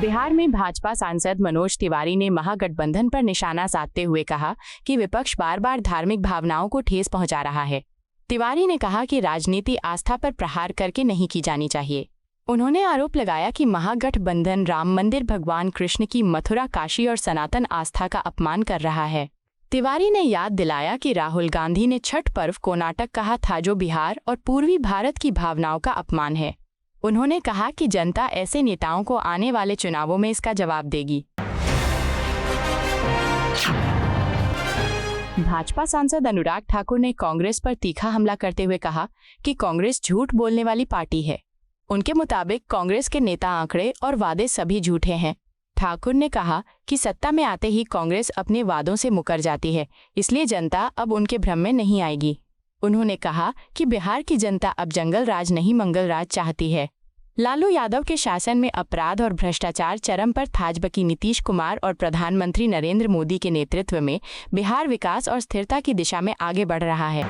बिहार में भाजपा सांसद मनोज तिवारी ने महागठबंधन पर निशाना साधते हुए कहा कि विपक्ष बार बार धार्मिक भावनाओं को ठेस पहुंचा रहा है। तिवारी ने कहा कि राजनीति आस्था पर प्रहार करके नहीं की जानी चाहिए। उन्होंने आरोप लगाया कि महागठबंधन राम मंदिर, भगवान कृष्ण की मथुरा, काशी और सनातन आस्था का अपमान कर रहा है। तिवारी ने याद दिलाया कि राहुल गांधी ने छठ पर्व को नाटक कहा था, जो बिहार और पूर्वी भारत की भावनाओं का अपमान है। उन्होंने कहा कि जनता ऐसे नेताओं को आने वाले चुनावों में इसका जवाब देगी। भाजपा सांसद अनुराग ठाकुर ने कांग्रेस पर तीखा हमला करते हुए कहा कि कांग्रेस झूठ बोलने वाली पार्टी है। उनके मुताबिक कांग्रेस के नेता, आंकड़े और वादे सभी झूठे हैं। ठाकुर ने कहा कि सत्ता में आते ही कांग्रेस अपने वादों से मुकर जाती है, इसलिए जनता अब उनके भ्रम में नहीं आएगी। उन्होंने कहा कि बिहार की जनता अब जंगल राज नहीं, मंगल राज चाहती है। लालू यादव के शासन में अपराध और भ्रष्टाचार चरम पर था, जबकि नीतीश कुमार और प्रधानमंत्री नरेंद्र मोदी के नेतृत्व में बिहार विकास और स्थिरता की दिशा में आगे बढ़ रहा है।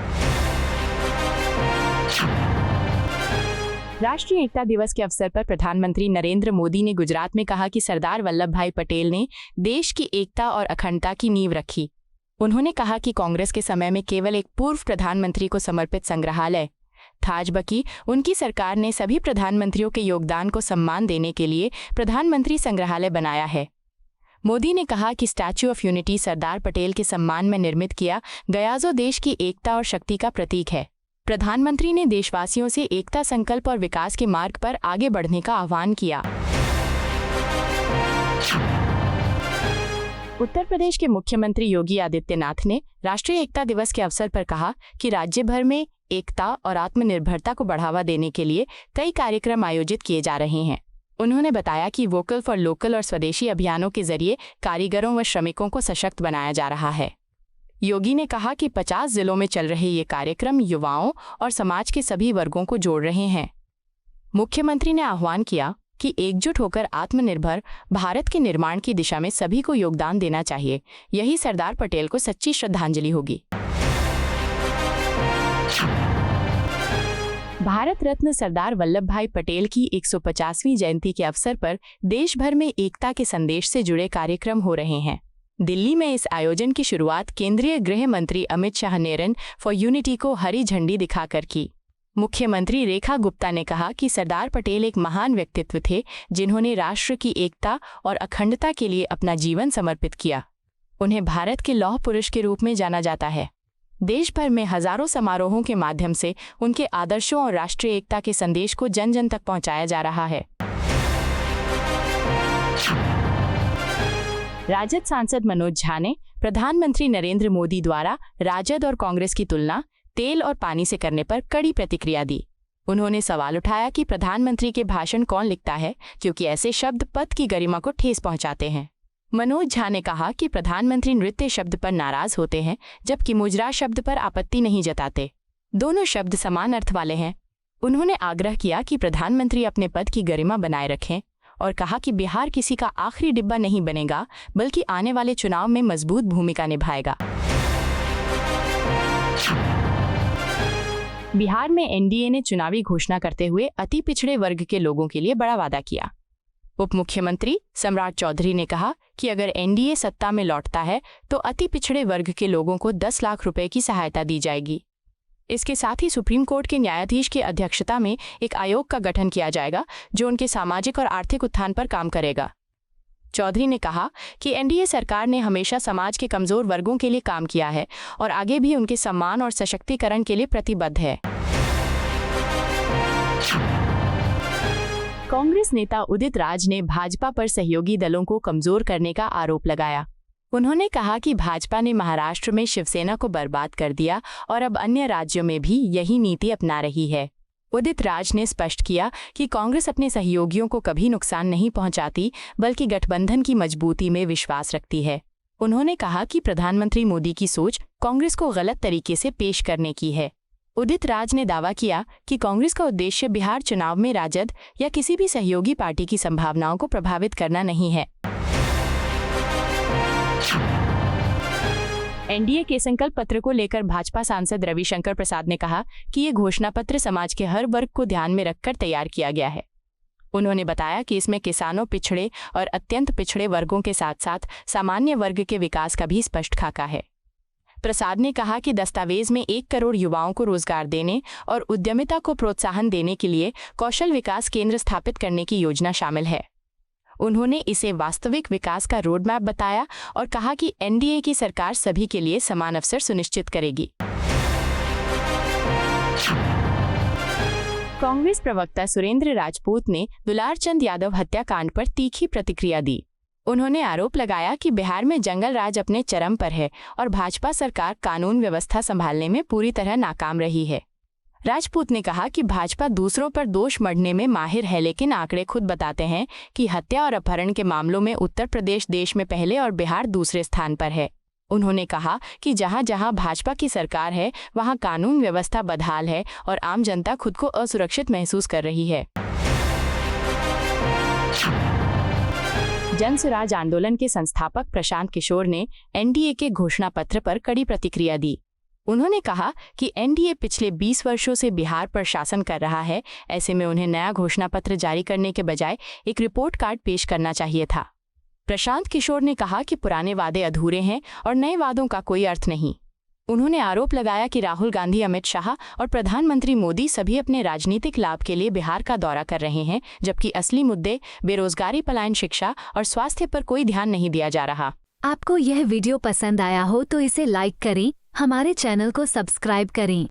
राष्ट्रीय एकता दिवस के अवसर पर प्रधानमंत्री नरेंद्र मोदी ने गुजरात में कहा कि सरदार वल्लभ भाई पटेल ने देश की एकता और अखंडता की नींव रखी। उन्होंने कहा कि कांग्रेस के समय में केवल एक पूर्व प्रधानमंत्री को समर्पित संग्रहालय था, जबकि उनकी सरकार ने सभी प्रधानमंत्रियों के योगदान को सम्मान देने के लिए प्रधानमंत्री संग्रहालय बनाया है। मोदी ने कहा कि statue of unity Sardar Patel के सम्मान में निर्मित किया गया, जो देश की एकता और शक्ति का प्रतीक है। प्रधानमंत्री ने देशवासियों से एकता, संकल्प और विकास के मार्ग पर आगे बढ़ने का आह्वान किया। उत्तर प्रदेश के मुख्यमंत्री योगी आदित्यनाथ ने राष्ट्रीय एकता दिवस के अवसर पर कहा कि राज्य भर में एकता और आत्मनिर्भरता को बढ़ावा देने के लिए कई कार्यक्रम आयोजित किए जा रहे हैं। उन्होंने बताया कि वोकल फॉर लोकल और स्वदेशी अभियानों के जरिए कारीगरों व श्रमिकों को सशक्त बनाया जा रहा है। योगी ने कहा कि 50 जिलों में चल रहे ये कार्यक्रम युवाओं और समाज के सभी वर्गों को जोड़ रहे हैं। मुख्यमंत्री ने आह्वान किया कि एकजुट होकर आत्मनिर्भर भारत के निर्माण की दिशा में सभी को योगदान देना चाहिए। यही सरदार पटेल को सच्ची श्रद्धांजलि होगी। भारत रत्न सरदार वल्लभ भाई पटेल की 150वीं जयंती के अवसर पर देश भर में एकता के संदेश से जुड़े कार्यक्रम हो रहे हैं। दिल्ली में इस आयोजन की शुरुआत केंद्रीय गृह मंत्री अमित शाह ने रन फॉर यूनिटी को हरी झंडी दिखाकर की। मुख्यमंत्री रेखा गुप्ता ने कहा कि सरदार पटेल एक महान व्यक्तित्व थे, जिन्होंने राष्ट्र की एकता और अखंडता के लिए अपना जीवन समर्पित किया। उन्हें भारत के लौह पुरुष के रूप में जाना जाता है। देश भर में हजारों समारोहों के माध्यम से उनके आदर्शों और राष्ट्रीय एकता के संदेश को जन जन तक पहुंचाया जा रहा है। राजद सांसद मनोज झा ने प्रधानमंत्री नरेंद्र मोदी द्वारा राजद और कांग्रेस की तुलना तेल और पानी से करने पर कड़ी प्रतिक्रिया दी। उन्होंने सवाल उठाया कि प्रधानमंत्री के भाषण कौन लिखता है, क्योंकि ऐसे शब्द पद की गरिमा को ठेस पहुंचाते हैं। मनोज झा ने कहा कि प्रधानमंत्री नृत्य शब्द पर नाराज होते हैं, जबकि मुजरा शब्द पर आपत्ति नहीं जताते। दोनों शब्द समान अर्थ वाले हैं। उन्होंने आग्रह किया कि प्रधानमंत्री अपने पद की गरिमा बनाए रखें और कहा कि बिहार किसी का आखिरी डिब्बा नहीं बनेगा, बल्कि आने वाले चुनाव में मजबूत भूमिका निभाएगा। बिहार में एनडीए ने चुनावी घोषणा करते हुए अति पिछड़े वर्ग के लोगों के लिए बड़ा वादा किया। उप मुख्यमंत्री सम्राट चौधरी ने कहा कि अगर एनडीए सत्ता में लौटता है तो अति पिछड़े वर्ग के लोगों को 10 लाख रुपए की सहायता दी जाएगी। इसके साथ ही सुप्रीम कोर्ट के न्यायाधीश की अध्यक्षता में एक आयोग का गठन किया जाएगा, जो उनके सामाजिक और आर्थिक उत्थान पर काम करेगा। चौधरी ने कहा कि एनडीए सरकार ने हमेशा समाज के कमजोर वर्गों के लिए काम किया है और आगे भी उनके सम्मान और सशक्तिकरण के लिए प्रतिबद्ध है। कांग्रेस नेता उदित राज ने भाजपा पर सहयोगी दलों को कमजोर करने का आरोप लगाया। उन्होंने कहा कि भाजपा ने महाराष्ट्र में शिवसेना को बर्बाद कर दिया और अब अन्य राज्यों में भी यही नीति अपना रही है। उदित राज ने स्पष्ट किया कि कांग्रेस अपने सहयोगियों को कभी नुकसान नहीं पहुंचाती, बल्कि गठबंधन की मजबूती में विश्वास रखती है। उन्होंने कहा कि प्रधानमंत्री मोदी की सोच कांग्रेस को गलत तरीके से पेश करने की है। उदित राज ने दावा किया कि कांग्रेस का उद्देश्य बिहार चुनाव में राजद या किसी भी सहयोगी पार्टी की संभावनाओं को प्रभावित करना नहीं है। एनडीए के संकल्प पत्र को लेकर भाजपा सांसद रविशंकर प्रसाद ने कहा कि ये घोषणा पत्र समाज के हर वर्ग को ध्यान में रखकर तैयार किया गया है। उन्होंने बताया कि इसमें किसानों, पिछड़े और अत्यंत पिछड़े वर्गों के साथ साथ सामान्य वर्ग के विकास का भी स्पष्ट खाका है। प्रसाद ने कहा कि दस्तावेज में 1 करोड़ युवाओं को रोजगार देने और उद्यमिता को प्रोत्साहन देने के लिए कौशल विकास केंद्र स्थापित करने की योजना शामिल है। उन्होंने इसे वास्तविक विकास का रोडमैप बताया और कहा कि एनडीए की सरकार सभी के लिए समान अवसर सुनिश्चित करेगी। कांग्रेस प्रवक्ता सुरेंद्र राजपूत ने दुलारचंद यादव हत्याकांड पर तीखी प्रतिक्रिया दी। उन्होंने आरोप लगाया कि बिहार में जंगल राज अपने चरम पर है और भाजपा सरकार कानून व्यवस्था संभालने में पूरी तरह नाकाम रही है। राजपूत ने कहा कि भाजपा दूसरों पर दोष मढ़ने में माहिर है, लेकिन आंकड़े खुद बताते हैं कि हत्या और अपहरण के मामलों में उत्तर प्रदेश देश में पहले और बिहार दूसरे स्थान पर है। उन्होंने कहा कि जहां जहां भाजपा की सरकार है वहां कानून व्यवस्था बदहाल है और आम जनता खुद को असुरक्षित महसूस कर रही है। जन स्वराज आंदोलन के संस्थापक प्रशांत किशोर ने एनडीए के घोषणा पत्र पर कड़ी प्रतिक्रिया दी। उन्होंने कहा कि एनडीए पिछले 20 वर्षों से बिहार पर शासन कर रहा है, ऐसे में उन्हें नया घोषणा पत्र जारी करने के बजाय एक रिपोर्ट कार्ड पेश करना चाहिए था। प्रशांत किशोर ने कहा कि पुराने वादे अधूरे हैं और नए वादों का कोई अर्थ नहीं। उन्होंने आरोप लगाया कि राहुल गांधी, अमित शाह और प्रधानमंत्री मोदी सभी अपने राजनीतिक लाभ के लिए बिहार का दौरा कर रहे हैं, जबकि असली मुद्दे बेरोजगारी, पलायन, शिक्षा और स्वास्थ्य पर कोई ध्यान नहीं दिया जा रहा। आपको यह वीडियो पसंद आया हो तो इसे लाइक करें, हमारे चैनल को सब्सक्राइब करें।